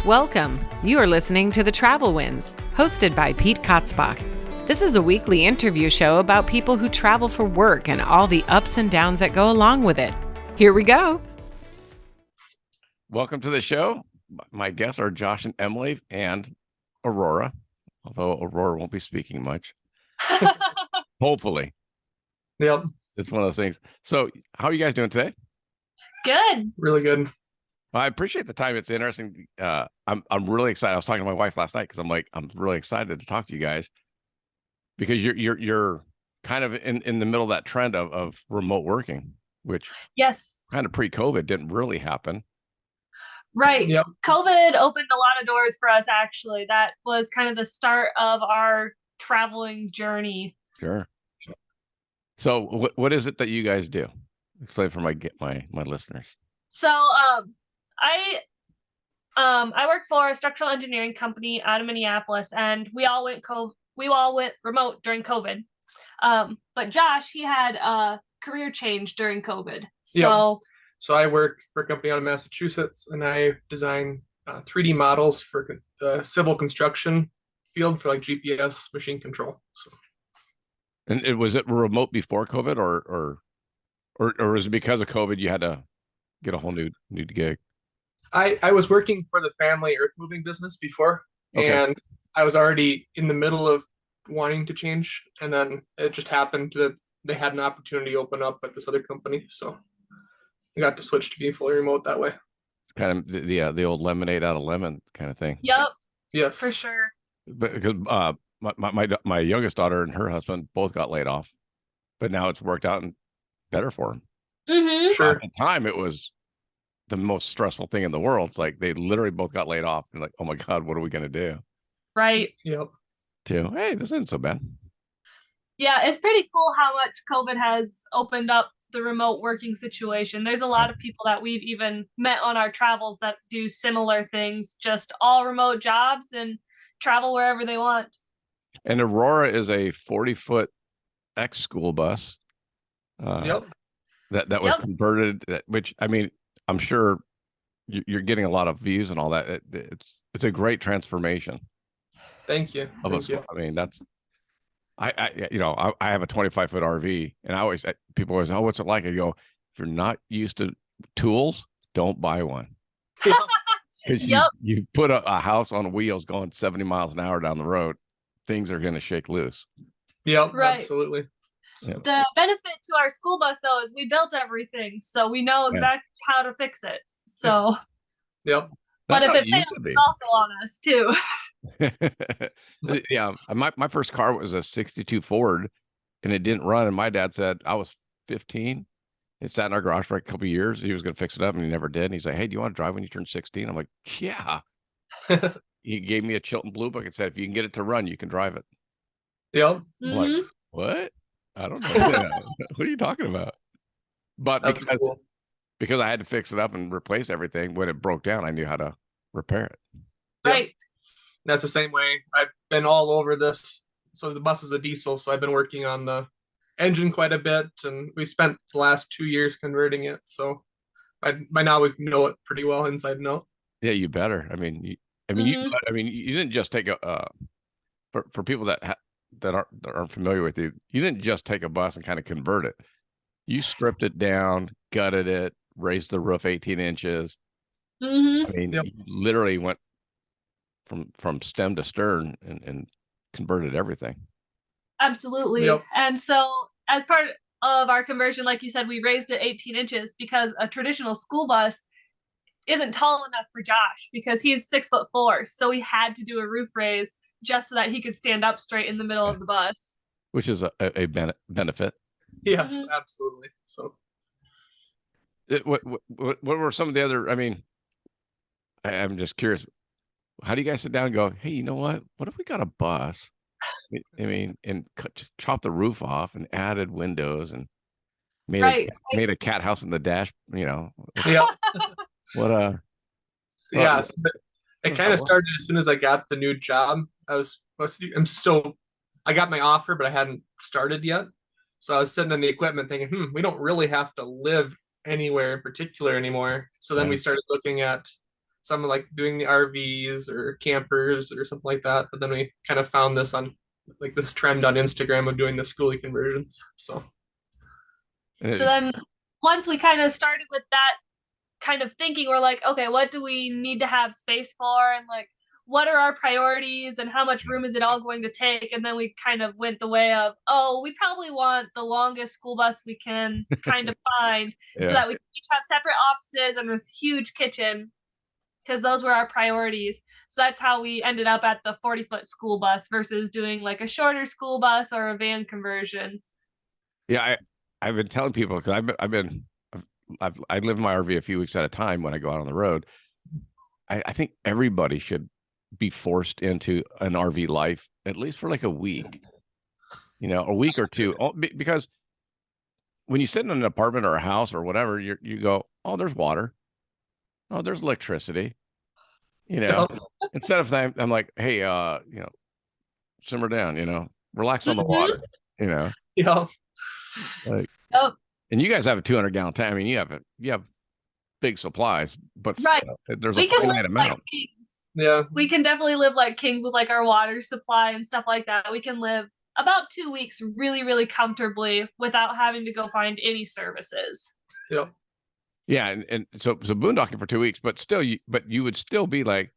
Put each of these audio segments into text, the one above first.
Welcome. You are listening to The Travel Winds, hosted by Pete Kotzbach. This is a weekly interview show about people who travel for work and all the ups and downs that go along with it. Here we go. Welcome to the show. My guests are Josh and Emily and Aurora, although Aurora won't be speaking much. Hopefully. Yep. It's one of those things. So how are you guys doing today? Good. Really good. Well, I appreciate the time. It's interesting. I'm really excited. I was talking to my wife last night because I'm really excited to talk to you guys because you're kind of in the middle of that trend of remote working, which Yes. kind of pre-COVID didn't really happen. Right. Yep. COVID opened a lot of doors for us, actually. That was kind of the start of our traveling journey. Sure. So what is it that you guys do? Explain for my listeners. So I work for a structural engineering company out of Minneapolis, and we all went remote during COVID. But Josh, he had a career change during COVID. So So I work for a company out of Massachusetts, and I design 3D models for the civil construction field for like GPS machine control. So, And was it remote before COVID, or was it because of COVID you had to get a whole new gig? I was working for the family earth moving business before, Okay. and I was already in the middle of wanting to change, and then it just happened that they had an opportunity open up at this other company, so I got to switch to being fully remote that way. It's kind of the old lemonade out of lemon kind of thing. yep, Yes, for sure. But because my youngest daughter and her husband both got laid off, but now it's worked out and better for them. Mm-hmm. Sure. At the time, it was the most stressful thing in the world. It's like they literally both got laid off, and like, oh my God, what are we gonna do? Right. Yep. Hey, this isn't so bad. Yeah, it's pretty cool how much COVID has opened up the remote working situation. There's a lot of people that we've even met on our travels that do similar things, just all remote jobs and travel wherever they want. And Aurora is a 40-foot X school bus. Yep. That was Yep. converted. Which I mean, I'm sure you're getting a lot of views and all that. It's a great transformation Thank you. of Thank a you. school. I mean, that's I have a 25-foot RV, and I always people always, oh, what's it like? I go, if you're not used to tools, don't buy one. Because Yep. you put a house on wheels going 70 miles an hour down the road, things are going to shake loose. Yep. Right. Absolutely. Yeah. The benefit to our school bus, though, is we built everything, so we know exactly how to fix it. So, Yep. but That's if how it it used fails, to be. it's also on us too. Yeah, my first car was a 62 Ford, and it didn't run. And my dad said, I was 15. It sat in our garage for a couple of years. He was going to fix it up, and he never did. And he's like, hey, do you want to drive when you turn 16? I'm like, yeah. He gave me a Chilton Blue Book and said, if you can get it to run, you can drive it. Yep. I'm like, Mhm. what? I don't know. What are you talking about? But That's cool. because I had to fix it up and replace everything, when it broke down, I knew how to repair it. Yep. Right. That's the same way. I've been all over this. So the bus is a diesel, so I've been working on the engine quite a bit, and we spent the last 2 years converting it. So by now we know it pretty well inside and out. Yeah, you better. I mean, you didn't just take for people that aren't familiar with you. You didn't just take a bus and kind of convert it. You stripped it down, gutted it, raised the roof 18 inches. Mhm. I mean, Yep. you literally went from stem to stern and converted everything. Absolutely. Yep. And so, as part of our conversion, like you said, we raised it 18 inches because a traditional school bus isn't tall enough for Josh because he's 6'4". So we had to do a roof raise just so that he could stand up straight in the middle of the bus. Which is a benefit. Yes, Mhm. absolutely. So What were some of the other? I mean, I'm just curious. How do you guys sit down and go, hey, you know what? What if we got a bus? I mean, and chop the roof off and added windows and made a cat house in the dash. yeah. What Yeah, so it What's kind of that? started as soon as I got the new job. I got my offer, but I hadn't started yet. So I was sitting in the equipment thinking, we don't really have to live anywhere in particular anymore. So then we started looking at some like doing the RVs or campers or something like that. But then we kind of found this on like this trend on Instagram of doing the Skoolie conversions. So So then once we kind of started with that kind of thinking, we're like, okay, what do we need to have space for? And like, what are our priorities and how much room is it all going to take? And then we kind of went the way of, oh, we probably want the longest school bus we can kind of find so that we can each have separate offices and this huge kitchen, because those were our priorities. So that's how we ended up at the 40-foot school bus versus doing like a shorter school bus or a van conversion. Yeah, I've been telling people, because I live in my RV a few weeks at a time when I go out on the road. I think everybody should be forced into an RV life at least for like a week, a week or two, because when you sit in an apartment or a house or whatever, you go, oh, there's water, oh, there's electricity, instead of that, I'm like, hey, simmer down, relax on the water, yeah, like, Yep. and you guys have a 200-gallon tank. I mean, you have big supplies, but right. There's a finite amount. Like kings. Yeah, we can definitely live like kings with like our water supply and stuff like that. We can live about 2 weeks really, really comfortably without having to go find any services. Yep. Yeah, and so boondocking for 2 weeks, but you would still be like,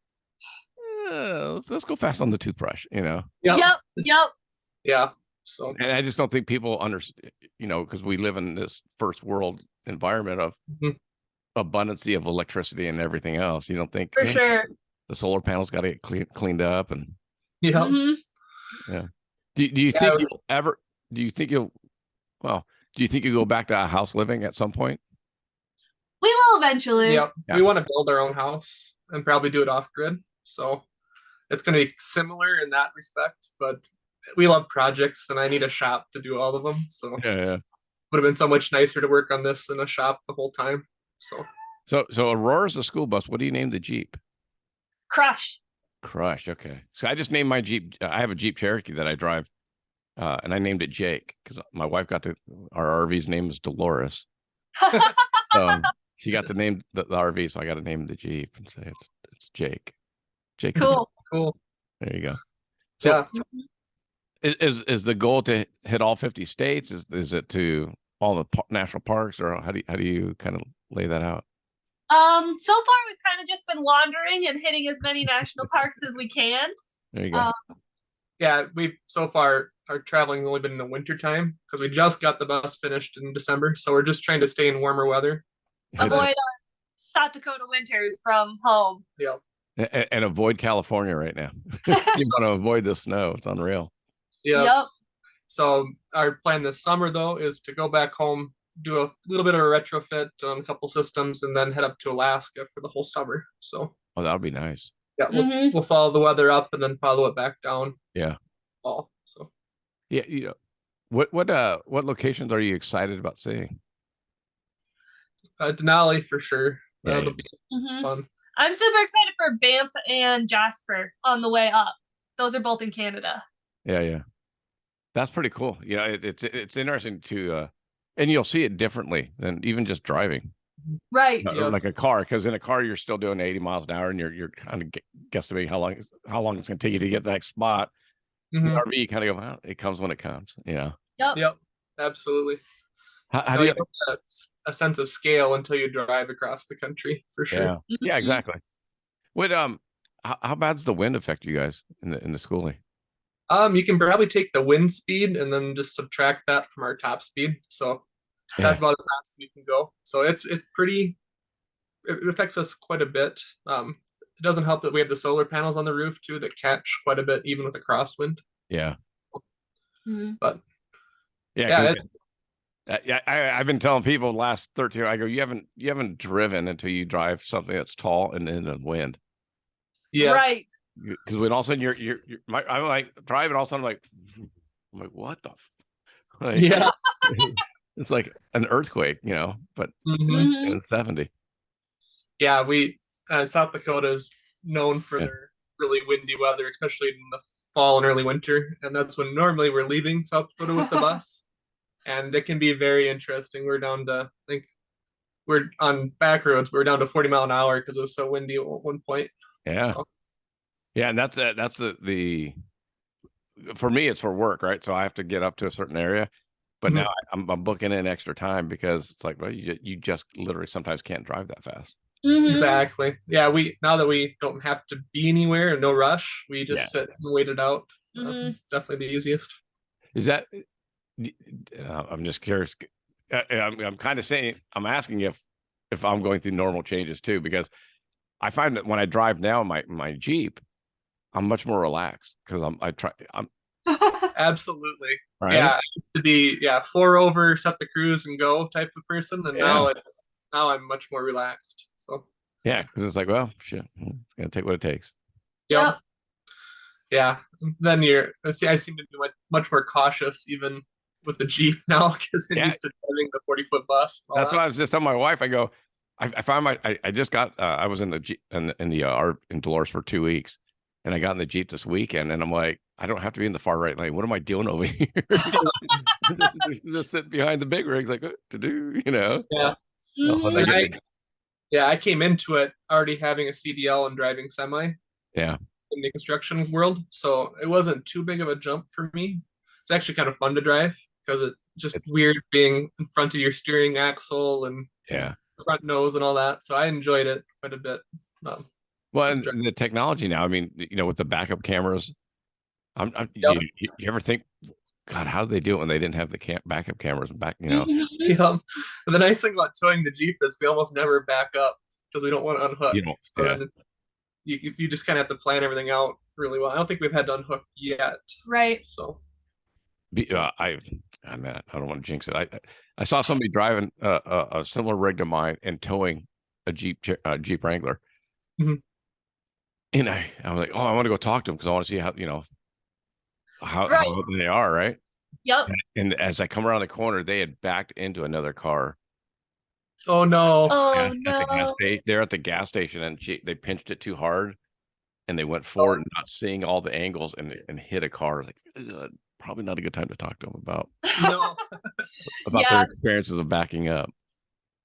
let's go fast on the toothbrush, Yep. Yeah. So, and I just don't think people understand, because we live in this first world environment of abundance of electricity and everything else. You don't think for sure the solar panels got to get cleaned up and yeah. Yeah. Do you think you'll ever? Do you think you'll go back to a house living at some point? We will eventually. Yeah. We want to build our own house and probably do it off grid. So it's going to be similar in that respect, but we love projects and I need a shop to do all of them. So yeah. Would have been so much nicer to work on this in a shop the whole time. So Aurora's a school bus. What do you name the Jeep? Crush. Okay. So I just named my Jeep. I have a Jeep Cherokee that I drive, and I named it Jake because my wife got our RV's name is Dolores. So she got to name the RV, so I got to name the Jeep and say it's Jake. Jake. Cool. There you go. So is the goal to hit all 50 states? Is it to all the national parks, or how do you kind of lay that out? So far we've kind of just been wandering and hitting as many national parks as we can. There you go. Yeah, we've so far our traveling only been in the winter time because we just got the bus finished in December, so we're just trying to stay in warmer weather. Avoid our South Dakota winters from home. Yeah. And avoid California right now. You want to avoid the snow. It's unreal. Yes. Yep. So our plan this summer though is to go back home, do a little bit of a retrofit on a couple systems, and then head up to Alaska for the whole summer. So that'll be nice. Yeah, we'll follow the weather up and then follow it back down. Yeah. So yeah, what locations are you excited about seeing? Denali for sure. That'll be fun. I'm super excited for Banff and Jasper on the way up. Those are both in Canada. Yeah. That's pretty cool. It's interesting to and you'll see it differently than even just driving. Right. Like a car, because in a car you're still doing 80 miles an hour and you're kind of guesstimating how long it's going to take you to get to that spot. The RV, you kind of go, well, it comes when it comes. Yep. Absolutely. How do you get a sense of scale until you drive across the country for sure? Yeah, exactly. What how bad's the wind affect you guys in the Skoolie? You can probably take the wind speed and then just subtract that from our top speed. So that's about as fast as we can go. So it's pretty. It affects us quite a bit. It doesn't help that we have the solar panels on the roof too that catch quite a bit even with a crosswind. Yeah. But I've been telling people the last 13 years, I go, you haven't driven until you drive something that's tall and in the wind. Yes. Right. Because when all of a sudden I'm like driving, all of a sudden I'm like, what the? Yeah. It's like an earthquake, but in 70. Yeah, South Dakota is known for their really windy weather, especially in the fall and early winter. And that's when normally we're leaving South Dakota with the bus. And it can be very interesting. We're down to, I think, we're on back roads. We were down to 40 mph because it was so windy at one point. Yeah. So, Yeah. And that's the for me, it's for work, right? So I have to get up to a certain area, but now I'm booking in extra time because it's like, well, you just literally sometimes can't drive that fast. exactly. Yeah. Now that we don't have to be anywhere, no rush, we just sit and wait it out. It's definitely the easiest. Is that? I'm just curious. I'm kind of saying, I'm asking if I'm going through normal changes too, because I find that when I drive now my Jeep, I'm much more relaxed because I'm Absolutely. right. Yeah, I used to be 4 over, set the cruise and go type of person, and now I'm much more relaxed. So yeah, because it's like, well, shit, it's gonna take what it takes. yep. Yeah. Then I seem to be much more cautious even with the Jeep now because I'm used to driving the 40-foot bus. That's what I was just telling my wife. I go, I found I just got I was in the Jeep in Dolores for 2 weeks, and I got in the Jeep this weekend, and I'm like, I don't have to be in the far right lane. What am I doing over here? just sitting behind the big rigs, like to do, Yeah. I came into it already having a CDL and driving semi. Yeah. In the construction world, so it wasn't too big of a jump for me. It's actually kind of fun to drive because it's just weird being in front of your steering axle and front nose and all that. So I enjoyed it quite a bit. Well, and the technology now, I mean, with the backup cameras, you ever think, God, how did they do it when they didn't have the backup cameras back? Yeah. The nice thing about towing the Jeep is we almost never back up because we don't want to unhook. You just kind of have to plan everything out really well. I don't think we've had to unhook yet. Right. So, I don't want to jinx it. I saw somebody driving a similar rig to mine and towing a Jeep Wrangler, and I was like, oh, I want to go talk to them because I want to see how they are, right? Yep. And as I come around the corner, they had backed into another car. Oh no! Oh no! They're at the gas station, and they pinched it too hard, and they went forward, and not seeing all the angles, and hit a car. Like, probably not a good time to talk to them about their experiences of backing up.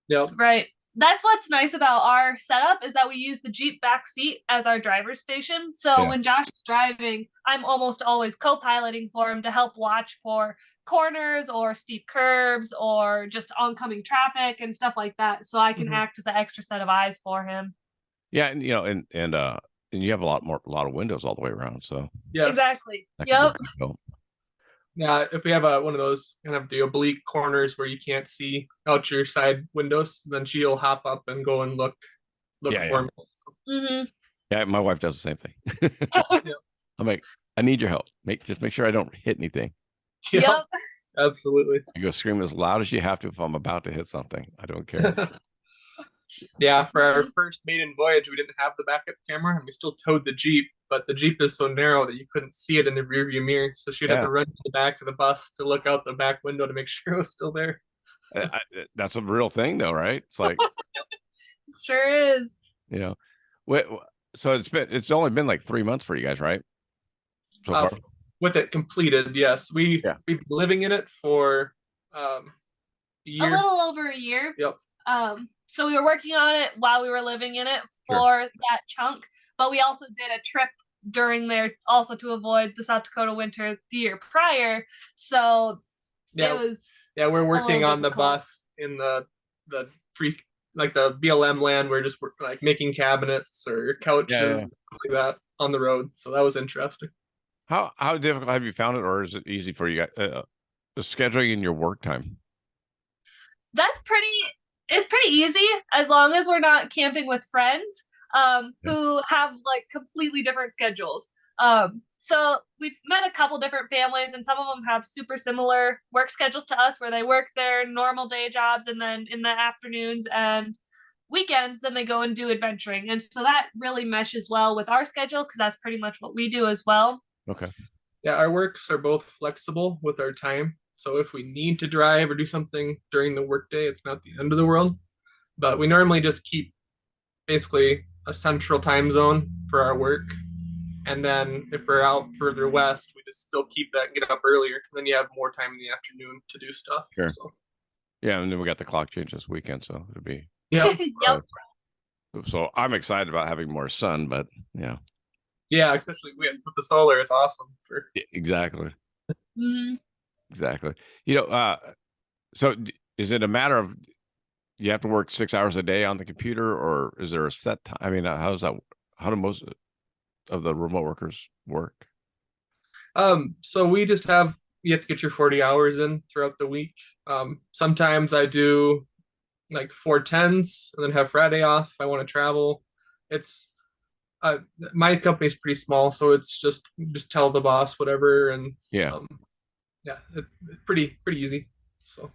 Yep. Right. That's what's nice about our setup is that we use the Jeep back seat as our driver's station. So when Josh is driving, I'm almost always co-piloting for him to help watch for corners or steep curbs or just oncoming traffic and stuff like that. So I can act as an extra set of eyes for him. Yeah, and and you have a lot of windows all the way around. So exactly. Yep. Yeah, if we have one of those kind of the oblique corners where you can't see out your side windows, then she'll hop up and go and look for me. Yeah, my wife does the same thing. I'm like, I need your help. Just make sure I don't hit anything. Yep. Absolutely. You go scream as loud as you have to if I'm about to hit something. I don't care. Yeah, for our first maiden voyage, we didn't have the backup camera, and we still towed the Jeep, but the Jeep is so narrow that you couldn't see it in the rearview mirror, so she'd have to run to the back of the bus to look out the back window to make sure it was still there. That's a real thing, though, right? It's like, sure is. So it's only been like 3 months for you guys, right? So far? With it completed, yes. We've been living in it for a year. A little over a year. Yep. So we were working on it while we were living in it for that chunk, but we also did a trip during there also to avoid the South Dakota winter the year prior. So it was we're working on the bus in the free like the BLM land. We're just like making cabinets or couches like that on the road. So that was interesting. How difficult have you found it, or is it easy for you guys? The scheduling in your work time? It's pretty easy as long as we're not camping with friends who have like completely different schedules. So we've met a couple different families, and some of them have super similar work schedules to us where they work their normal day jobs, and then in the afternoons and weekends, then they go and do adventuring. And so that really meshes well with our schedule because that's pretty much what we do as well. Okay. Yeah, our works are both flexible with our time. So if we need to drive or do something during the workday, it's not the end of the world. But we normally just keep basically a central time zone for our work. And then if we're out further west, we just still keep that and get up earlier. Then you have more time in the afternoon to do stuff. Sure. So. Yeah, and then we got the clock change this weekend, so it'll be Yep. Yep. So I'm excited about having more sun, but yeah, Yeah, especially with the solar, it's awesome for. exactly. Mhm. Exactly. So is it a matter of you have to work 6 hours a day on the computer, or is there a set time? I mean, how's that? How do most of the remote workers work? So we just have you have to get your 40 hours in throughout the week. Sometimes I do like 4 10s and then have Friday off if I want to travel. It's uh, my company's pretty small, so it's just tell the boss whatever, and Yeah. yeah, it's pretty easy. So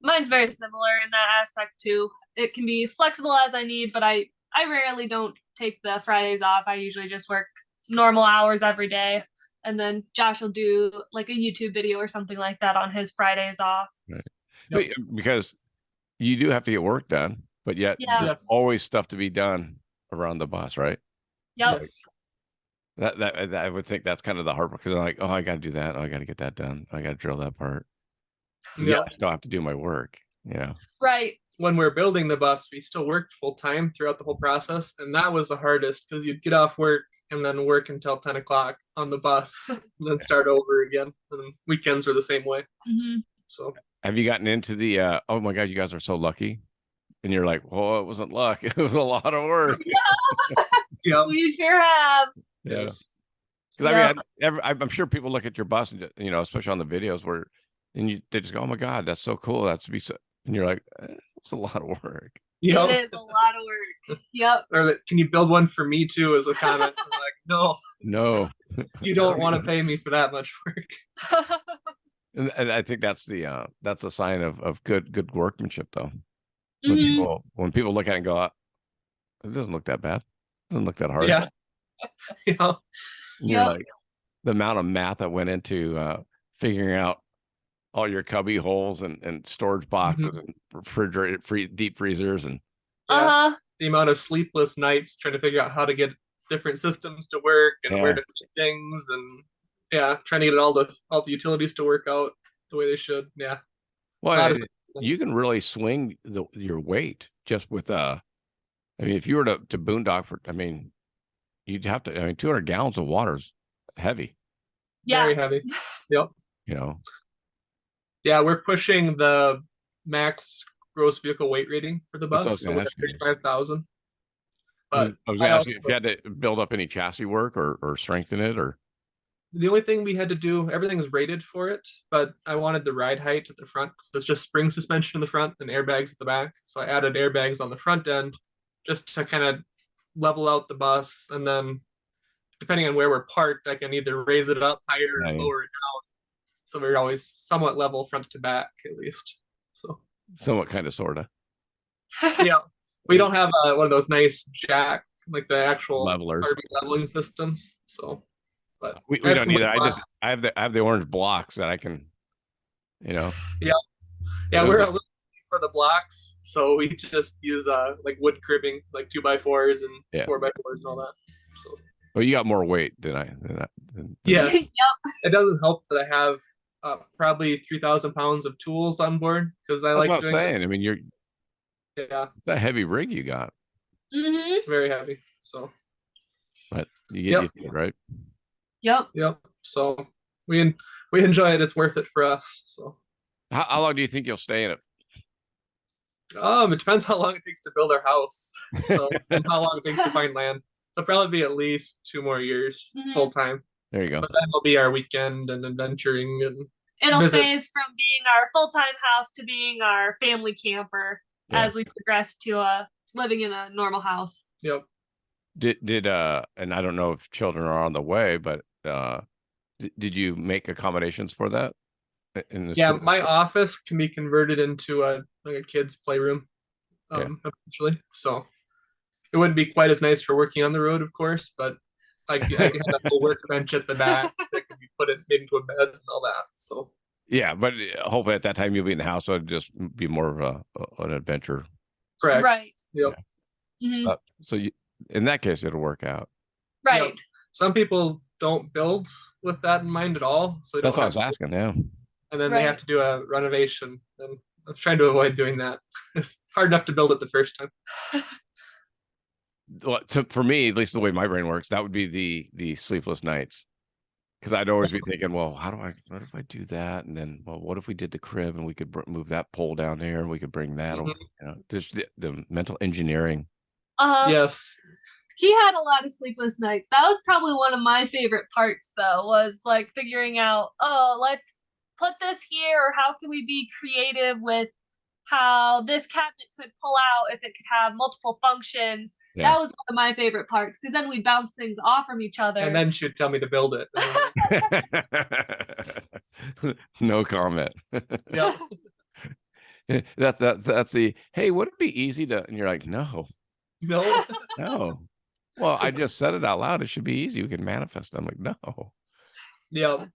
Mine's very similar in that aspect too. It can be flexible as I need, but I rarely don't take the Fridays off. I usually just work normal hours every day. And then Josh will do like a YouTube video or something like that on his Fridays off. Right. Yep. Because you do have to get work done, but yet Yeah. there's always stuff to be done around the bus, right? Yep. yes. That I would think that's kind of the hard part because I'm like, oh, I got to do that. Oh, I got to get that done. I got to drill that part. Yeah, Yep. I still have to do my work. Right. When we're building the bus, we still worked full time throughout the whole process, and that was the hardest because you'd get off work and then work until 10 o'clock on the bus, and then start over again. And then weekends were the same way. Mm-hmm. So Have you gotten into the oh my God, you guys are so lucky? And you're like, well, it wasn't luck. It was a lot of work. yeah, We sure have. Yeah. yes, Because Yeah. I mean, I'm sure people look at your bus and especially on the videos where, they just go, "Oh my God, that's so cool." That's to be so, and you're like, "It's a lot of work." yep. It is a lot of work. Yep. Or can you build one for me too? As a comment, I'm like, no, No, you don't want to pay me for that much work. and I think that's a sign of good workmanship, though. Mhm. When people look at it and go, "It doesn't look that bad. It doesn't look that hard." Yeah, yeah, And you're Yep. like, the amount of math that went into figuring out all your cubby holes and storage boxes and refrigerated deep freezers and yeah. Uh-huh. The amount of sleepless nights trying to figure out how to get different systems to work and where Yeah. to fit things, and yeah, trying to get all the utilities to work out the way they should. Yeah, a lot well, of you can really swing your weight just with I mean, if you were to boondock for, I mean, you'd have to. I mean, 200 gallons of water is heavy. very Yeah. heavy. Yep. You know, Yeah, we're pushing the max gross vehicle weight rating for the That's what I bus, was so gonna we're at ask you. 35,000. I But was I gonna ask you also, if you had to build up any chassis work or strengthen it or. the only thing we had to do, everything's rated for it, but I wanted the ride height at the front because it's just spring suspension in the front and airbags at the back. So I added airbags on the front end just to kind of level out the bus, and then depending on where we're parked, I can either raise it up higher or Yeah. lower it down. So we're always somewhat level front to back at least. So Somewhat, kind of, sorta yeah, we don't have one of those nice jack like the actual levelers. RV leveling systems. So, but We I have don't some need it. wood blocks. I have the orange blocks that I can, you know. Yeah, we're a little for the blocks, so we just use like wood cribbing, like 2x4s and Yeah. 4x4s and all that. So, Well, you got more weight than yes, Yep. it doesn't help that I have probably 3,000 pounds of tools on board because I That's like what I'm doing saying. I mean, that. Yeah, that heavy rig you got, Mm-hmm. it's very heavy. So, but you get Yep. used to it, right? Yep. yep. So we enjoy it. It's worth it for us. So, How long do you think you'll stay in it? it depends how long it takes to build our house. So, and how long it takes to find land. It'll probably be at least 2 more years Mhm. full time. There you go. But then will be our weekend and adventuring and It'll visit. phase from being our full-time house to being our family camper Yeah. as we progress to living in a normal house. Yep. Did and I don't know if children are on the way, but did you make accommodations for that in the Yeah, school? my office can be converted into a kid's playroom Yeah. eventually. So it wouldn't be quite as nice for working on the road, of course, but I can have a full workbench at the back that can be put into a bed and all that. So Yeah, but hopefully at that time you'll be in the house, so it'll just be more of an adventure. correct. Right. Yep. Mhm. So in that case, it'll work out. Right. Yep. Some people don't build with that in mind at all, so they That's don't what I have was asking. Yeah. and then they have Right. to do a renovation, and was trying to avoid doing that. It's hard enough to build it the first time. Well, for me, at least the way my brain works, that would be the sleepless nights. Because I'd always be thinking, well, what if I do that? And then, well, what if we did the crib and we could move that pole down there and we could bring that over, just the mental engineering. Yes. He had a lot of sleepless nights. That was probably one of my favorite parts, though, was like figuring out, oh, let's put this here, or how can we be creative with how this cabinet could pull out if it could have multiple functions. Yeah. That was one of my favorite parts, because then we bounce things off from each other. And then she'd tell me to build it. No comment. Yeah. That's the, hey, would it be easy to, and you're like, no. No. Well, I just said it out loud. It should be easy. We can manifest. I'm like, no. Yeah.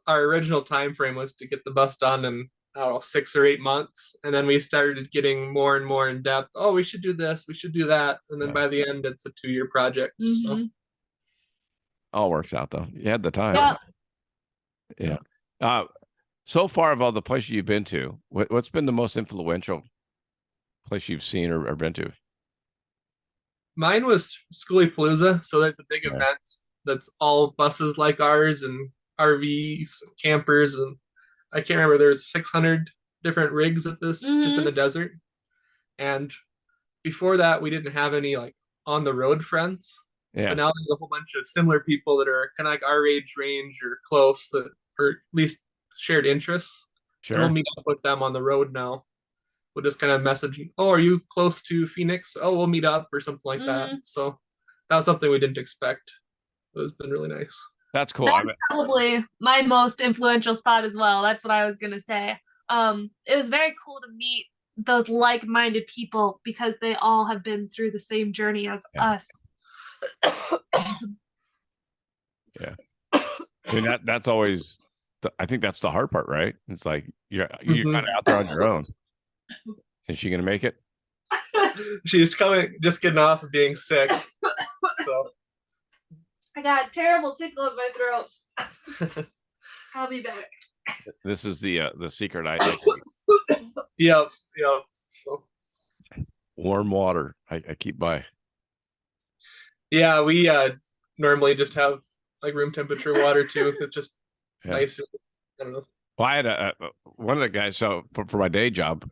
Our original time frame was to get the bus done in, I don't know, 6 or 8 months. And then we started getting more and more in depth. Oh, we should do this. We should do that. And then by the end, it's a 2-year project. So All works out though. You had the time. Yeah. So far of all the places you've been to, what's been the most influential place you've seen or been to? Mine was Skoolie Palooza. So that's a big event that's all buses like ours and RVs, campers, and I can't remember. There's 600 different rigs at this, just in the desert. And before that, we didn't have any like on the road friends. Yeah. But now there's a whole bunch of similar people that are kind of like our age range or close, that or at least shared interests. Sure. And we'll meet up with them on the road now. We'll just kind of message, oh, are you close to Phoenix? Oh, we'll meet up or something like that. So that was something we didn't expect. It's been really nice. That's cool. That's probably my most influential spot as well. That's what I was gonna say. It was very cool to meet those like-minded people, because they all have been through the same journey as us. Yeah. I mean, that's always, I think that's the hard part, right? It's like you're kind of out there on your own. Is she gonna make it? She's just getting off of being sick. So I got a terrible tickle in my throat. I'll be back. This is the secret item. Yep. So Warm water. I keep by. Yeah, we normally just have like room temperature water too. It's just nicer. I don't know. Well, I had one of the guys. So for my day job,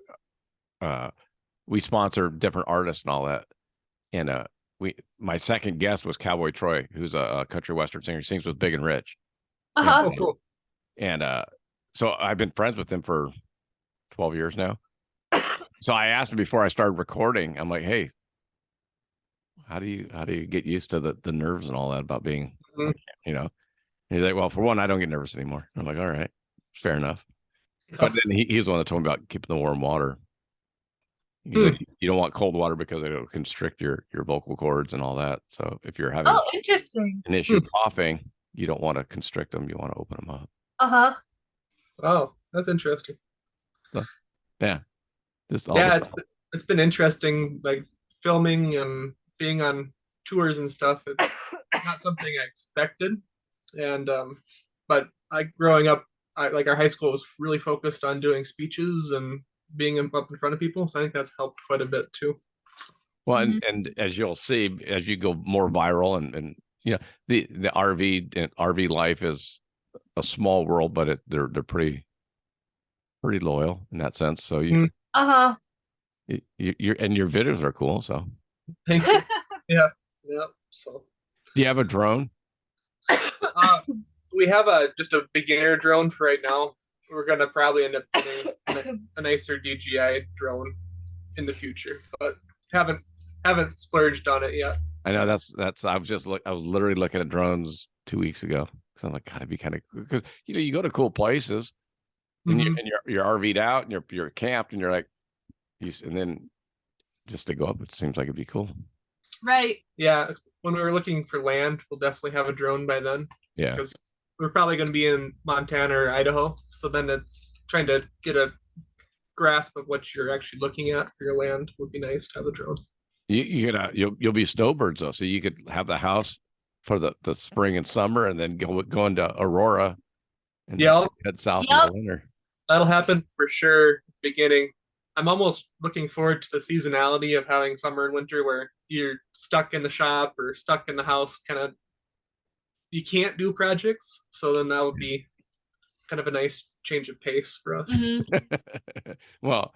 we sponsor different artists and all that. And my second guest was Cowboy Troy, who's a country western singer. He sings with Big and Rich. Oh, cool. And so I've been friends with him for 12 years now. So I asked him before I started recording. I'm like, hey, how do you get used to the nerves and all that about being, And he's like, well, for one, I don't get nervous anymore. I'm like, all right, fair enough. But then he's the one that told me about keeping the warm water. He's like, you don't want cold water because it'll constrict your vocal cords and all that. So if you're having interesting an issue coughing, you don't want to constrict them. You want to open them up. Oh, that's interesting. So, yeah. It's been interesting, like filming and being on tours and stuff. It's not something I expected. And but growing up, our high school was really focused on doing speeches and being up in front of people. So I think that's helped quite a bit too. Well, and as you'll see, as you go more viral and the RV life is a small world, but they're pretty loyal in that sense. So your videos are cool. So thank you. Yeah. So do you have a drone? We have just a beginner drone for right now. We're gonna probably end up getting a nicer DJI drone in the future, but haven't splurged on it yet. I know that's I was literally looking at drones 2 weeks ago, because I'm like, God, it'd be kind of, because you go to cool places and you're RV'd out and you're camped and you're like, and then just to go up, it seems like it'd be cool. Right. Yeah, when we were looking for land, we'll definitely have a drone by then. Yeah, because we're probably going to be in Montana or Idaho, so then it's trying to get a grasp of what you're actually looking at for your land. Would be nice to have a drone. You'll be snowbirds though, so you could have the house for the spring and summer, and then go into Aurora and head south in the winter. That'll happen for sure. beginning. I'm almost looking forward to the seasonality of having summer and winter where you're stuck in the shop or stuck in the house, kind of you can't do projects. So then that would be kind of a nice change of pace for us. Well,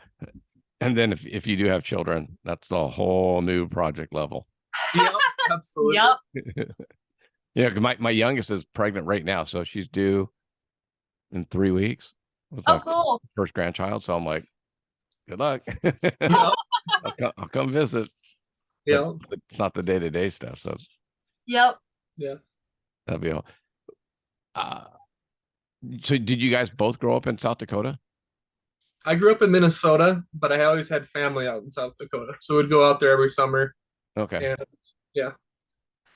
and then if you do have children, that's a whole new project level. Yep, absolutely. Yep. Yeah, 'cause my youngest is pregnant right now, so she's due in 3 weeks with Oh, my cool. first grandchild. So I'm like, good luck. Yep. I'll come visit. Yep. But it's not the day-to-day stuff, so Yep. Yeah. that'll be all. So did you guys both grow up in South Dakota? I grew up in Minnesota, but I always had family out in South Dakota. So we'd go out there every summer. Okay. And yeah.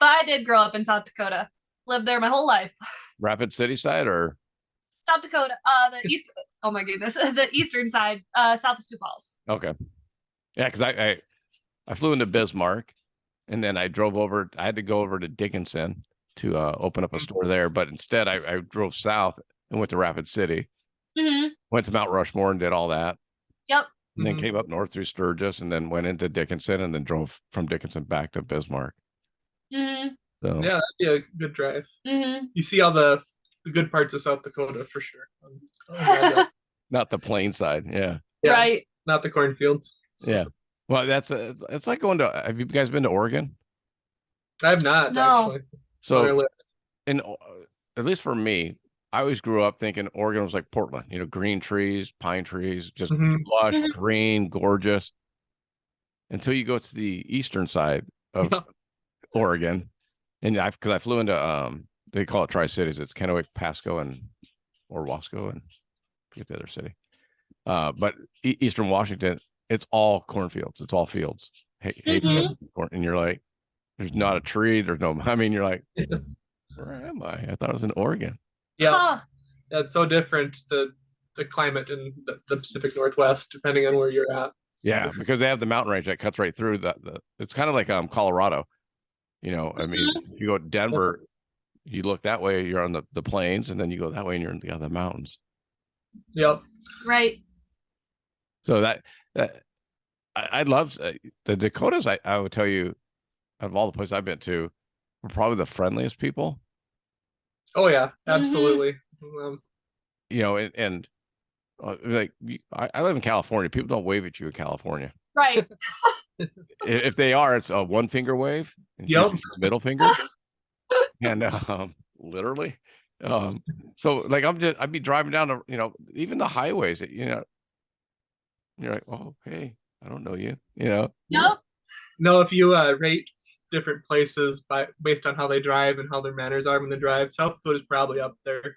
But I did grow up in South Dakota. Lived there my whole life. Rapid City side or? South Dakota, the east. Oh my goodness, the eastern side, south of Sioux Falls. Okay. Yeah, because I flew into Bismarck, and then I drove over. I had to go over to Dickinson to open up a store there, but instead I drove south and went to Rapid City. Mm-hmm. Went to Mount Rushmore and did all that. Yep. And then came up north through Sturgis, and then went into Dickinson, and then drove from Dickinson back to Bismarck. Mm-hmm. So Yeah, that'd be a good drive. Mm-hmm. You see all the good parts of South Dakota for sure. not the plain side. Yeah. Yeah, Right. not the cornfields. So. Yeah. Well, it's like going to. Have you guys been to Oregon? I have not No. actually. On our So, list. at least for me, I always grew up thinking Oregon was like Portland. You know, green trees, pine trees, just Mhm. lush, Mhm. green, gorgeous. Until you go to the eastern side of Yeah. Oregon, and because I flew into they call it Tri-Cities. It's Kennewick, Pasco, or Wasco, and I forget the other city. But Eastern Washington, it's all cornfields. It's all fields. Hay Mhm. fields, and you're like, there's not a tree. There's no. I mean, you're like, where am I? I thought I was in Oregon. Yeah, Huh. it's so different the climate in the Pacific Northwest, depending on where you're at. Yeah, because they have the mountain range that cuts right through the it's kind of like Colorado. You know, I mean, if you go to Denver, you look that way, you're on the plains, and then you go that way and you're in the other mountains. Yep. Right. So that I love the Dakotas. I would tell you, of all the places I've been to, are probably the friendliest people. Oh yeah, absolutely. You know, and like I live in California. People don't wave at you in California. Right. If they are, it's a one finger wave and Yep. middle finger, and literally. So like I'd be driving down to even the highways. You're like, oh hey, I don't know you. Yep. No, if you rate different places based on how they drive and how their manners are when they drive, South Dakota's probably up there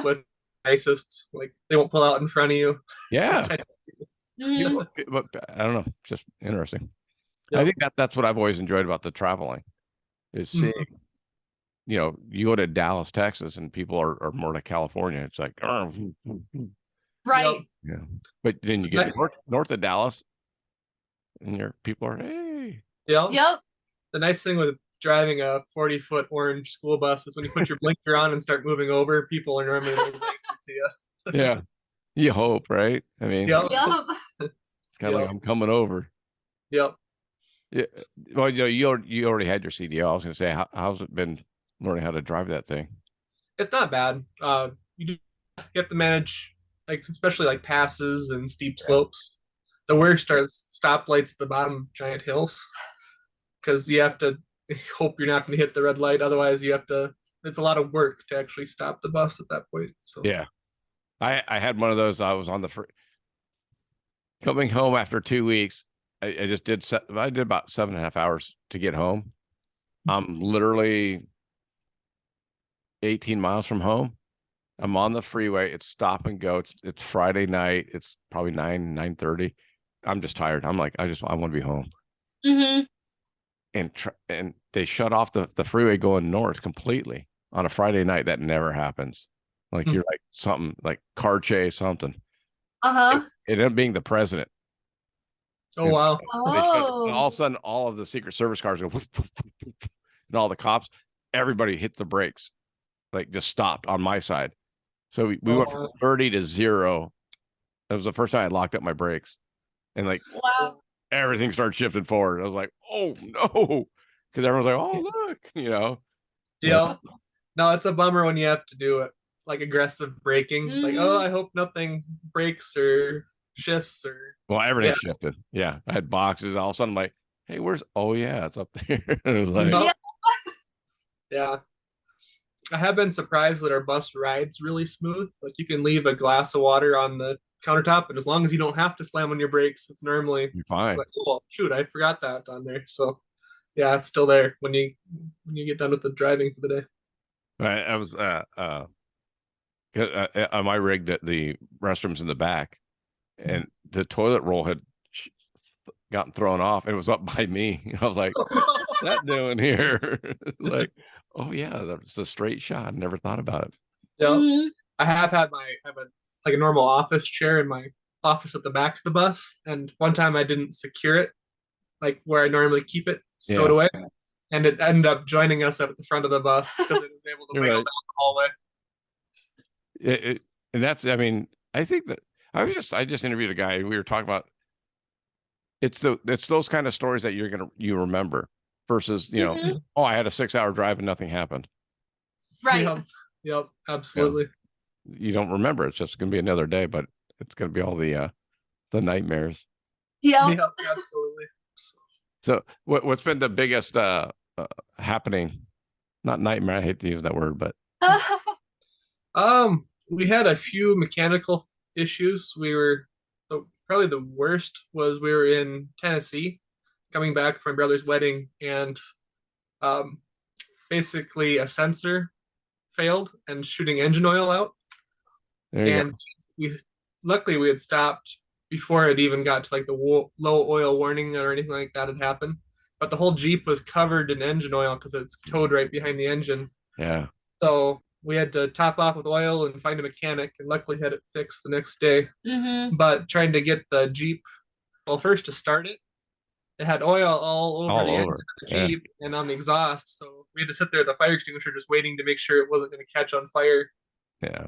with nicest. Like they won't pull out in front of you. Yeah. Mhm. But I don't know, just interesting. Yep. I think that's what I've always enjoyed about the traveling is seeing, you go to Dallas, Texas, and people are more like California. It's like, Right. yeah. But then you get north of Dallas, and your people are, hey. Yeah. Yep. The nice thing with driving a 40-foot orange school bus is when you put your blinker on and start moving over, people are normally really nice to you. Yeah. You hope, right? I mean, Yep. Yep. it's kind of like I'm coming over. Yep. Yeah. Well, you already had your CDL. I was going to say, how's it been learning how to drive that thing? It's not bad. You have to manage, like especially like passes and steep slopes. The worst are stoplights at the bottom of giant hills, because you have to hope you're not going to hit the red light. Otherwise, it's a lot of work to actually stop the bus at that point. So Yeah. I had one of those. I was on the coming home after 2 weeks. I did about 7.5 hours to get home. I'm literally 18 miles from home. I'm on the freeway. It's stop and go. It's Friday night. It's probably 9:30. I'm just tired. I'm like, I want to be home. Mm-hmm. And they shut off the freeway going north completely on a Friday night. That never happens. Like you're like something like car chase, something. Uh-huh. It ended up being the president. Oh wow. And all of a sudden, all of the Secret Service cars go, woof, woof, woof, woof, and all the cops, everybody hit the brakes, like just stopped on my side. So we went from 30 to 0 That was the first time I locked up my brakes, and like Wow. everything started shifting forward. I was like, oh no, because everyone's like, oh look, Yeah. No, it's a bummer when you have to do it like aggressive braking. It's like, oh, I hope nothing breaks or shifts or Well, everything yeah. shifted. Yeah, I had boxes. All of a sudden, I'm like, hey, where's? Oh yeah, it's up there. It was like, Yeah. Yeah. I have been surprised that our bus rides really smooth. Like you can leave a glass of water on the countertop, and as long as you don't have to slam on your brakes, it's normally you're fine. like, oh, well, shoot, I forgot that on there. So yeah, it's still there when you get done with the driving for the day. I was on my rig that the restrooms in the back, and the toilet roll had gotten thrown off, and it was up by me. I was like, what's that doing here? Like, oh yeah, that's a straight shot. Never thought about it. Yeah. I have had I have a normal office chair in my office at the back of the bus, and one time I didn't secure it like where I normally keep it stowed away, and it ended up joining us up at the front of the bus because it was able to wiggle down the hallway. And that's, I mean, I think that I just interviewed a guy. We were talking about it's those kind of stories that you remember versus oh, I had a 6-hour drive and nothing happened. Right. Yep. Absolutely. You don't remember. It's just going to be another day, but it's going to be all the nightmares. Yeah. Yep. Absolutely. So what's been the biggest happening? Not nightmare. I hate to use that word, but we had a few mechanical issues. Probably the worst was we were in Tennessee coming back from my brother's wedding, and basically a sensor failed and shooting engine oil out. And luckily we had stopped before it even got to like the low oil warning or anything like that had happened. But the whole Jeep was covered in engine oil because it's towed right behind the engine. Yeah. So we had to top off with oil and find a mechanic, and luckily had it fixed the next day. But trying to get the Jeep, well, first to start it, it had oil all over the engine of the Jeep and on the exhaust. So we had to sit there with the fire extinguisher just waiting to make sure it wasn't going to catch on fire. Yeah.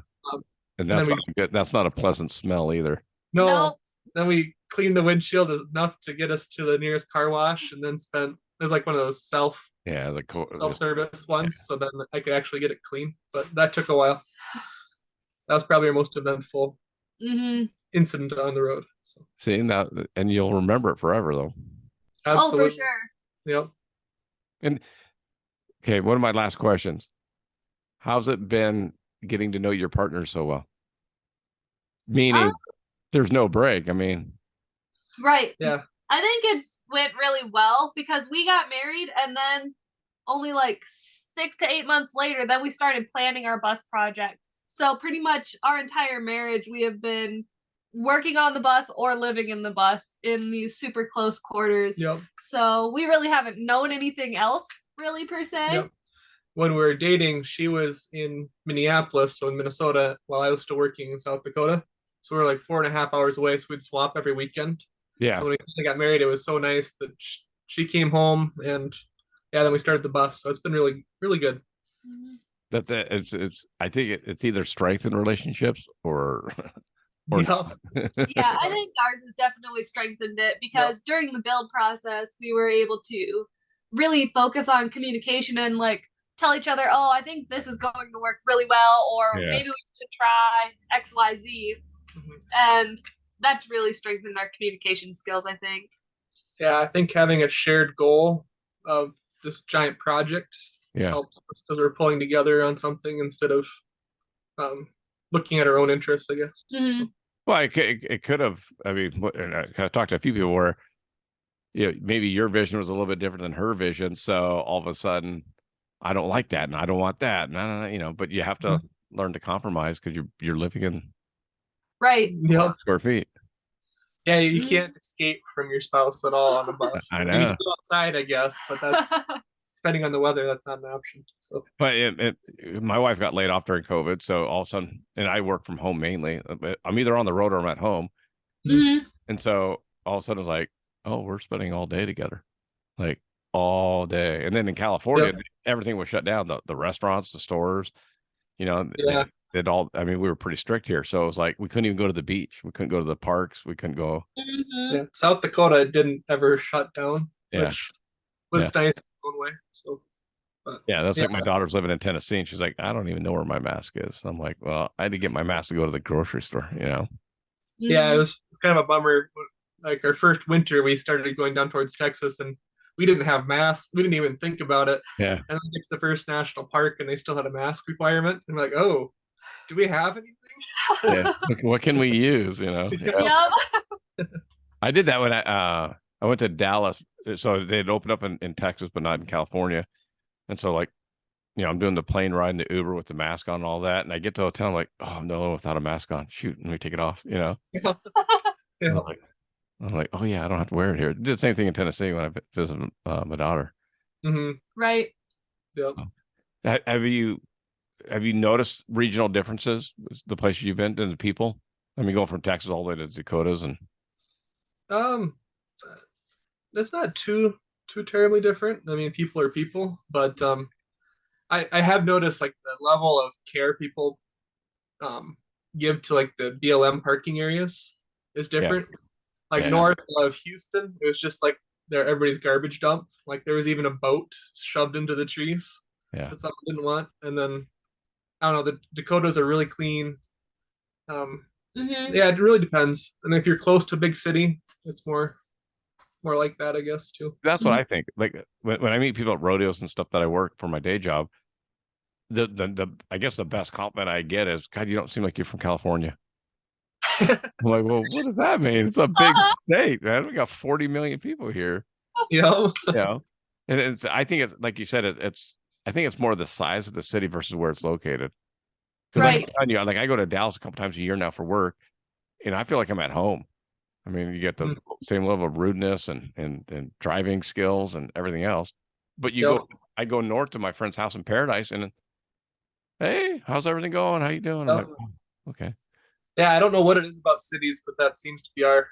And that's not good. That's not a pleasant smell either. No. Then we cleaned the windshield enough to get us to the nearest car wash, and then it was like one of those self-service ones, so then I could actually get it clean. But that took a while. That was probably our most eventful incident on the road. So. See, now, and you'll remember it forever, though. Absolutely. Oh, for sure. Yep. And okay, one of my last questions: how's it been getting to know your partner so well? Meaning, there's no break. I mean, right. Yeah. I think it's went really well because we got married, and then only like 6 to 8 months later, then we started planning our bus project. So pretty much our entire marriage, we have been working on the bus or living in the bus in these super close quarters. Yep. So we really haven't known anything else really per se. Yep. When we were dating, she was in Minneapolis, so in Minnesota, while I was still working in South Dakota. So we were like 4.5 hours away, so we'd swap every weekend. Yeah. So when we got married, it was so nice that she came home, and then we started the bus. So it's been really, really good. That's it's. I think it's either strengthened relationships or yeah, I think ours has definitely strengthened it because during the build process, we were able to really focus on communication and like tell each other, oh, I think this is going to work really well, or maybe we should try X, Y, Z. And that's really strengthened our communication skills, I think. Yeah, I think having a shared goal of this giant project helps us because we're pulling together on something instead of looking at our own interests, I guess. So. Well, it could have. I mean, I talked to a few people where maybe your vision was a little bit different than her vision. So all of a sudden, I don't like that, and I don't want that. No, but you have to learn to compromise because you're living in square feet. Yeah, you can't escape from your spouse at all on a bus. I know. You can go outside, I guess, but that's depending on the weather, that's not an option. So, but my wife got laid off during COVID, so all of a sudden, and I work from home mainly. I'm either on the road or I'm at home, and so all of a sudden it's like, oh, we're spending all day together, like all day. And then in California, everything was shut down. The restaurants, the stores, it all. I mean, we were pretty strict here, so it was like we couldn't even go to the beach. We couldn't go to the parks. We couldn't go. Yeah, South Dakota didn't ever shut down, Yeah. which was nice in its own way. So, but, Yeah, that's like my daughter's living in Tennessee, and she's like, I don't even know where my mask is. I'm like, well, I had to get my mask to go to the grocery store. Yeah, it was kind of a bummer. Like our first winter, we started going down towards Texas, and we didn't have masks. We didn't even think about it. Yeah. And then it's the first national park, and they still had a mask requirement. And we're like, oh, do we have anything? Yeah. What can we use? Yeah. I did that when I went to Dallas. So they'd opened up in Texas, but not in California. And so I'm doing the plane ride in the Uber with the mask on and all that. And I get to the hotel, I'm like, oh no, without a mask on. Shoot, let me take it off, Yeah. I'm like, oh yeah, I don't have to wear it here. Did the same thing in Tennessee when I visited my daughter. Mm-hmm. Right. Yep. So, have you noticed regional differences? The places you've been and the people? I mean, going from Texas all the way to Dakotas and. That's not too terribly different. I mean, people are people, but I have noticed like the level of care people give to like the BLM parking areas is different. Like north of Houston, it was just like everybody's garbage dump. Like there was even a boat shoved into the trees. Yeah. That someone didn't want. And then I don't know, the Dakotas are really clean. Yeah, it really depends. And if you're close to a big city, it's more like that, I guess, too. That's what I think. Like when I meet people at rodeos and stuff that I work for my day job, the I guess the best compliment I get is, God, you don't seem like you're from California. I'm like, well, what does that mean? It's a big state, man. We got 40 million people here. Yeah. And I think it's like you said, I think it's more the size of the city versus where it's located. Right. Like I go to Dallas a couple times a year now for work, and I feel like I'm at home. I mean, you get the same level of rudeness and driving skills and everything else. But I go north to my friend's house in Paradise, and hey, how's everything going? How you doing? I'm like, oh, okay. Yeah, I don't know what it is about cities, but that seems to be our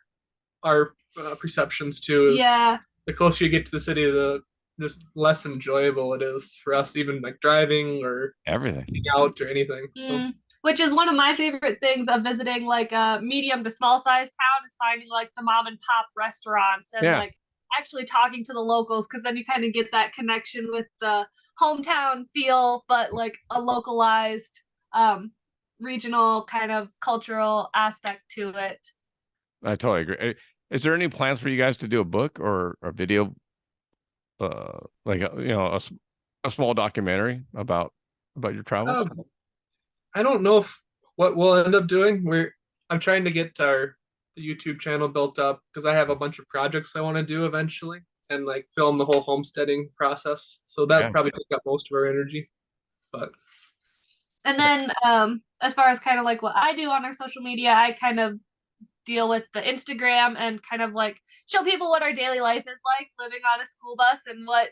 perceptions too. The closer you get to the city, the just less enjoyable it is for us, even like driving or everything, out or anything. So. Which is one of my favorite things of visiting like a medium to small size town is finding like the mom and pop restaurants and like actually talking to the locals, because then you kind of get that connection with the hometown feel, but like a localized regional kind of cultural aspect to it. I totally agree. Is there any plans for you guys to do a book or a video, like a small documentary about your travels? I don't know what we'll end up doing. I'm trying to get the YouTube channel built up because I have a bunch of projects I want to do eventually and like film the whole homesteading process. So that probably took up most of our energy. And then as far as kind of like what I do on our social media, I kind of deal with the Instagram and kind of like show people what our daily life is like living on a school bus and what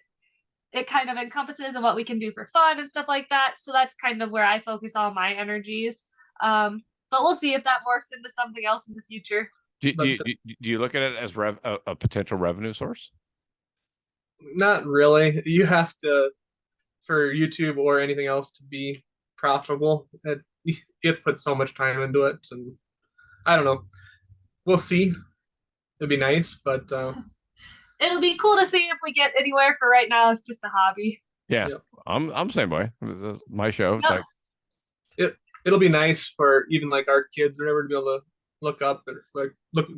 it kind of encompasses and what we can do for fun and stuff like that. So that's kind of where I focus all my energies. But we'll see if that morphs into something else in the future. Do you look at it as a potential revenue source? Not really. You have to, for YouTube or anything else to be profitable, you have to put so much time into it. And I don't know. We'll see. It'd be nice, but it'll be cool to see if we get anywhere. For right now, it's just a hobby. Yeah, I'm same way. My show. It's like it'll be nice for even like our kids or whatever to be able to look up or like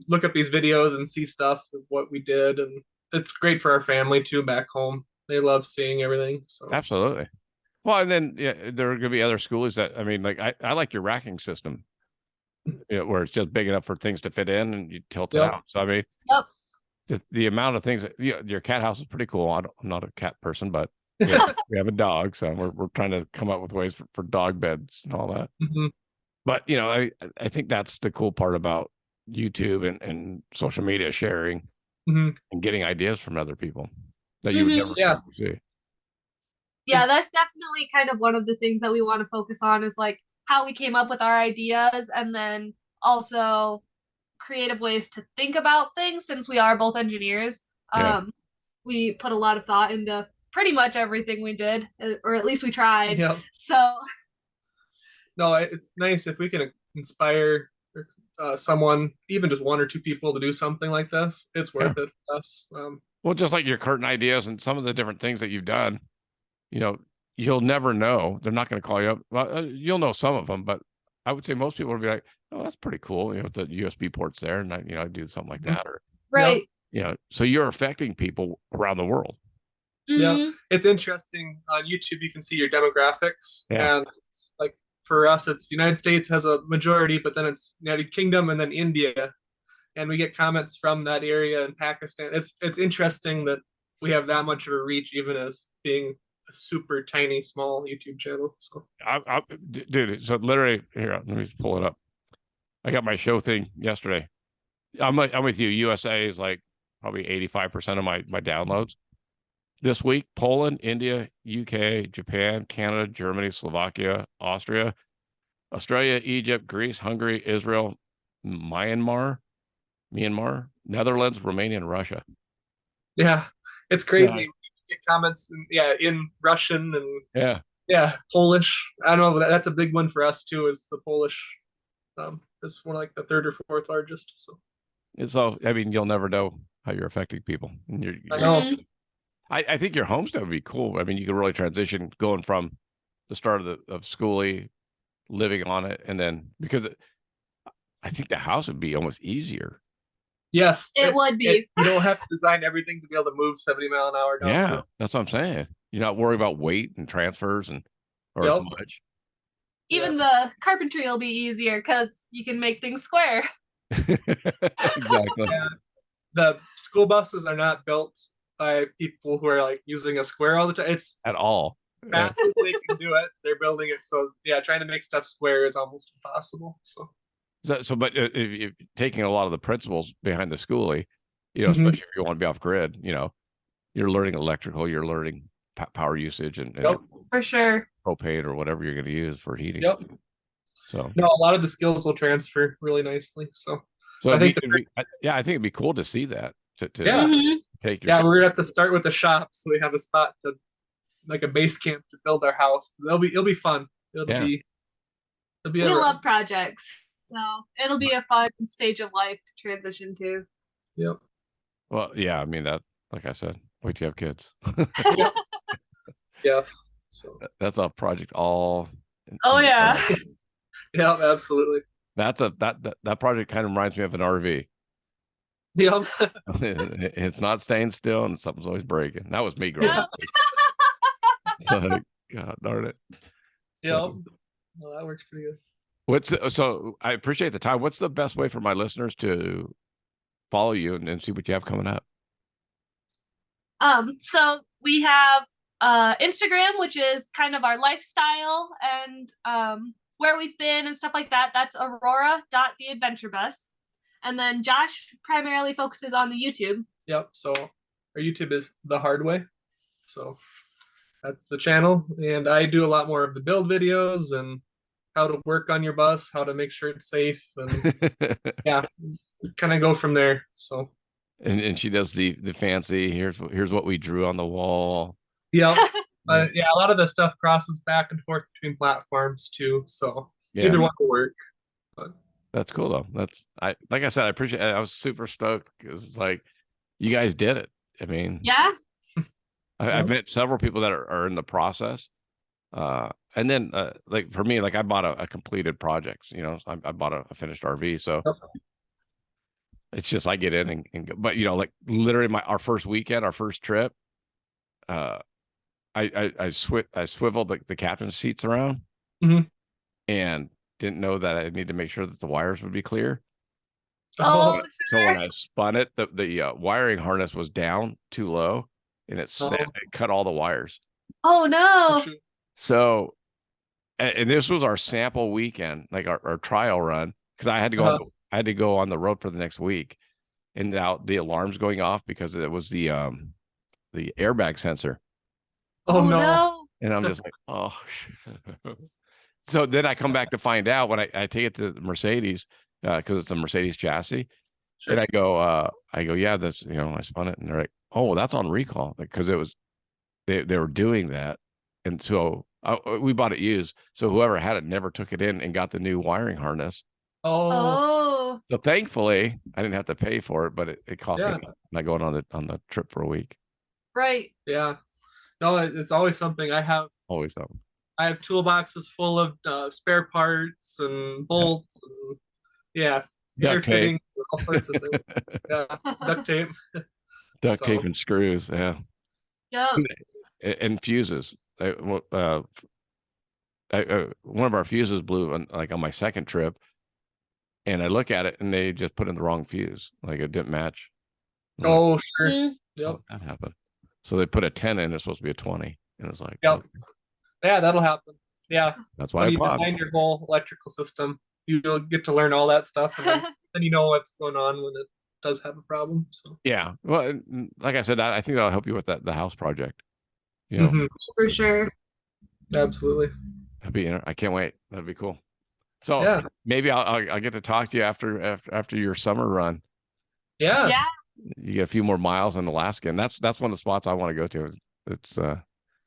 look up these videos and see stuff of what we did, and it's great for our family too back home. They love seeing everything. So absolutely. Well, and then there are going to be other schoolies that like I like your racking system, where it's just big enough for things to fit in and you tilt it out. So I mean, the amount of things your cat house is pretty cool. I'm not a cat person, but we have a dog, so we're trying to come up with ways for dog beds and all that. Mm-hmm. But I think that's the cool part about YouTube and social media sharing and getting ideas from other people that you would never see. Yeah, that's definitely kind of one of the things that we want to focus on is like how we came up with our ideas, and then also creative ways to think about things. Since we are both engineers, we put a lot of thought into pretty much everything we did, or at least we tried. So No, it's nice if we can inspire someone, even just one or two people, to do something like this. It's Yeah. worth it for us. Well, just like your curtain ideas and some of the different things that you've done, you know, you'll never know. They're not going to call you up. Well, you'll know some of them, but I would say most people would be like, "Oh, that's pretty cool." You know, the USB ports there, and I do something like that, or Right. so you're affecting people around the world. Yeah, Mhm. it's interesting. On YouTube, you can see your demographics, Yeah. and it's like for us, it's United States has a majority, but then it's United Kingdom and then India, and we get comments from that area in Pakistan. It's interesting that we have that much of a reach, even as being a super tiny, small YouTube channel. So Dude, so literally here, let me pull it up. I got my show thing yesterday. I'm with you. USA is like probably 85% of my downloads this week. Poland, India, UK, Japan, Canada, Germany, Slovakia, Austria, Australia, Egypt, Greece, Hungary, Israel, Myanmar, Netherlands, Romania, and Russia. yeah, it's crazy. You get comments, in Russian and Polish. I don't know. That's a big one for us too. Is the Polish? It's one of like the third or fourth largest. So It's all. I mean, you'll never know how you're affecting people. And I know. Mhm. I think your homestead would be cool. I mean, you could really transition going from the start of Skoolie, living on it, and then because I think the house would be almost easier. Yes, It would be. you don't have to design everything to be able to move 70 mile an hour down the Yeah, road. that's what I'm saying. You're not worried about weight and transfers or as Yep. much. Even Yes. the carpentry will be easier because you can make things square. Exactly. Yeah. The school buses are not built by people who are like using a square all the time. It's At all. fast as they can do it. They're building it. So yeah, trying to make stuff square is almost impossible. So But if taking a lot of the principles behind the Skoolie, Mhm. especially if you want to be off grid, you're learning electrical, you're learning power usage and Yep. For sure. propane or whatever you're going to use for heating. Yep. So No, a lot of the skills will transfer really nicely. So I think I think it'd be cool to see that to Yeah. Mhm. take your yeah, we're gonna have to start with the shop so we have a spot to like a base camp to build our house. It'll be fun. It'll Yeah. be We love projects. So it'll be a fun stage of life to transition to. Yep. Well, yeah, I mean that, like I said, wait till you have kids. Yes. So That's a project all. Oh, yeah. yeah, absolutely. That's that project kind of reminds me of an RV. Yep. It's not staying still and something's always breaking. That was me growing Yep. up. So, God darn it. Yep. Well, that works pretty good. So I appreciate the time. What's the best way for my listeners to follow you and see what you have coming up? So we have Instagram, which is kind of our lifestyle and where we've been and stuff like that. That's Aurora the Adventure Bus. And then Josh primarily focuses on the YouTube. Yep. So our YouTube is The Hard Way. So that's the channel. And I do a lot more of the build videos and how to work on your bus, how to make sure it's safe. And yeah, kind of go from there. So and she does the fancy, here's what we drew on the wall. yeah. Yeah, a lot of the stuff crosses back and forth between platforms too. So either one will work. But that's cool though. Like I said, I appreciate it. I was super stoked because like you guys did it. I mean, Yeah. I've met several people that are in the process. And then like for me, like I bought a completed project, I bought a finished RV. So it's just I get in and go, but like literally our first weekend, our first trip, I swiveled the captain's seats around and didn't know that I need to make sure that the wires would be clear. Oh, So when I spun it, the wiring harness was down too low and it snapped, it cut all the wires. Oh no. So, and this was our sample weekend, like our trial run, because I had to go on the road for the next week, and now the alarm's going off because it was the airbag sensor. Oh no. And I'm just like, oh. So then I come back to find out when I take it to the Mercedes, because it's a Mercedes chassis. Sure. And I go, yeah, that's, I spun it, and they're like, oh, well, that's on recall, because it was, they were doing that. And so We bought it used, so whoever had it never took it in and got the new wiring harness. Oh, Oh, So thankfully, I didn't have to pay for it, but it cost Yeah. me not going on the trip for a week. right. yeah. No, it's always something. Always something. I have toolboxes full of spare parts and bolts and air Duct tape. fittings and all sorts of things. Yeah, duct tape. Duct tape So, and screws, yeah, Yep. and fuses. One of our fuses blew on my second trip, and I look at it and they just put in the wrong fuse, like it didn't match. I'm like, oh, sure. Mhm. Yep. "Oh, that happened." So they put a 10 in. It's supposed to be a 20, and it was like, Yep. okay, Yeah, that'll happen. Yeah. that's why When I you paused. design your whole electrical system, you'll get to learn all that stuff, and then you know what's going on when it does have a problem. So, Yeah, well, like I said, I think that'll help you with the house project. You know, Mhm. For sure. Absolutely. I can't wait. That'd be cool. So Yeah. maybe I'll get to talk to you after your summer run. Yeah. Yeah. You get a few more miles in Alaska, and that's one of the spots I want to go to. It's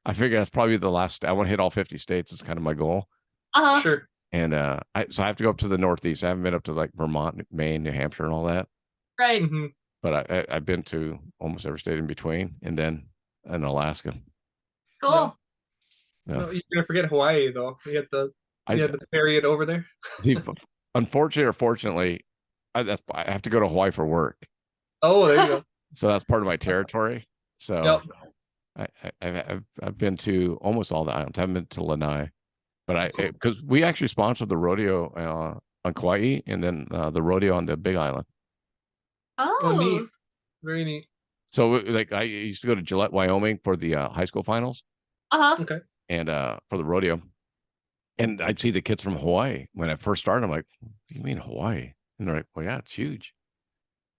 I figure that's probably the last. I want to hit all 50 states. It's kind of my goal. Uh-huh. Sure. And so I have to go up to the Northeast. I haven't been up to like Vermont, Maine, New Hampshire, and all that. Right. hmm But I've been to almost every state in between, and then in Alaska. Cool. Yeah. No, you're gonna forget Hawaii though. You had to I ferry it over there. unfortunately or fortunately, I have to go to Hawaii for work, Oh, there you go. so that's part of my territory. So Yep. I've been to almost all the islands. I haven't been to Lanai, but because we actually sponsored the rodeo on Kauai, and then the rodeo on the Big Island. Oh, neat. Oh. Very neat. So like I used to go to Gillette, Wyoming for the high school finals Uh-huh. Okay. and for the rodeo. And I'd see the kids from Hawaii when I first started. I'm like, "What do you mean Hawaii?" And they're like, "Well, yeah, it's huge."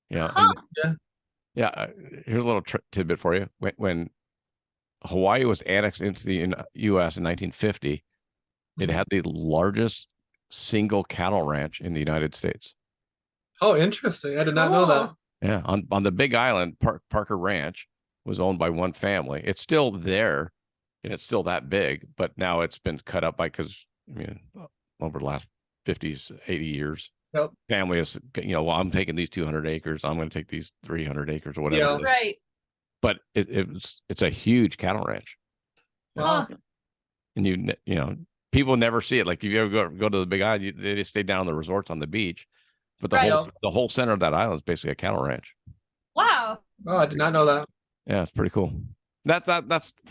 Yeah. Huh. Yeah. Here's a little tidbit for you. When Hawaii was annexed into the U.S. in 1950, it had the largest single cattle ranch in the United States. Oh, interesting. I did not know that. Cool. Yeah. On the Big Island, Parker Ranch was owned by one family. It's still there, and it's still that big, but now it's been cut up over the last 50, 80 years. Yep. Family is, well, I'm taking these 200 acres. I'm going to take these 300 acres or whatever. Yeah. it is. Right. But it's a huge cattle ranch. Huh. And people never see it. Like if you ever go to the Big Island, they just stay down on the resorts on the beach. But the whole center of that island is basically a cattle ranch. Wow. Oh, I did not know that. Yeah, it's pretty cool. That's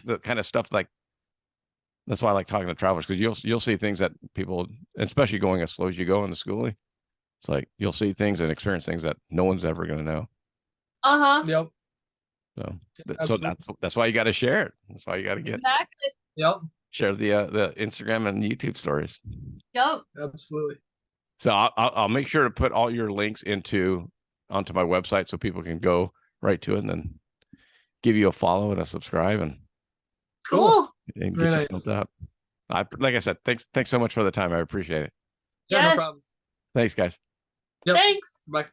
the kind of stuff that's why I like talking to travelers, because you'll see things that people, especially going as slow as you go in the Skoolie, it's like you'll see things and experience things that no one's ever going to know. Uh-huh. Yep. So Absolutely. that's why you got to share it. That's why you got to Exactly. Yep. share the Instagram and YouTube stories. Yep. Absolutely. So I'll make sure to put all your links onto my website so people can go right to it and then give you a follow and a subscribe and Cool. get Very you nice. built up. Like I said, thanks so much for the time. I appreciate it. Yeah, Yes. no problem. Thanks, guys. Yep. Thanks. Bye.